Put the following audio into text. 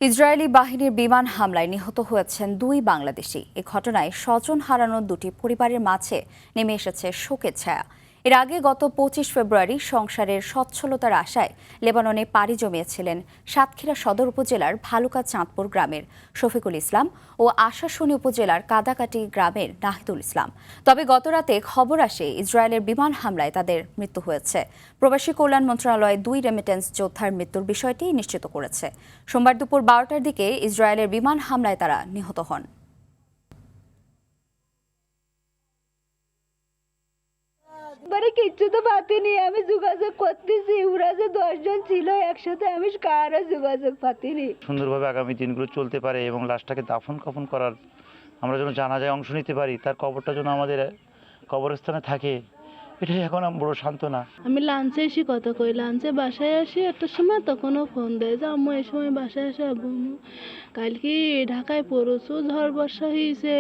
Israeli বাহিনীর বিমান হামলায় নিহত হয়েছেন 2 বাংলাদেশি। এ ঘটনায় স্বজন হারানোর দুটি পরিবারের মাঝে নেমে এসেছে শোকের ছায়া। এর আগে গত 25 ফেব্রুয়ারি সংসারের সচ্ছলতার আশায় লেবাননে পাড়ি জমিয়েছিলেন সাতক্ষীরা সদর উপজেলার ভালুকা চাঁদপুর গ্রামের শফিকুল ইসলাম ও আশাশুনি উপজেলার কাদাকাটি গ্রামের নাহিদুল ইসলাম। তবে গতরাতে খবর আসে ইসরায়েলের বিমান হামলায় তাদের মৃত্যু হয়েছে। প্রবাসী কল্যাণ মন্ত্রণালয় 2 রেমিটেন্স যোদ্ধার মৃত্যুর বিষয়টি নিশ্চিত করেছে। সোমবার দুপুর 12টার দিকে ইসরায়েলের বিমান হামলায় তারা নিহত হন। কিচ্ছু তো পাতিনি, আমি যোগাযোগ করতেছি, ওরা যে 10 জন ছিল একসাথে, আমি কারো যোগাযোগ পাতিনি। সুন্দরভাবে আগামী দিনগুলো চলতে পারে এবং লাশটাকে দাফন কাফন করার আমরা যেন জানাজায় অংশ নিতে পারি, তার কবরটা যেন আমাদের কবরস্থানে থাকে, এটাই এখন বড় সান্ত্বনা। আমি লাঞ্চে এসে কথা কই, লাঞ্চে বাসায় আসি একটা সময়, তখনও ফোন দেয় যে আম্মু এই সময় বাসায় আসে। কালকে ঢাকায় প্রচুর ঝড় বর্ষা হয়েছে।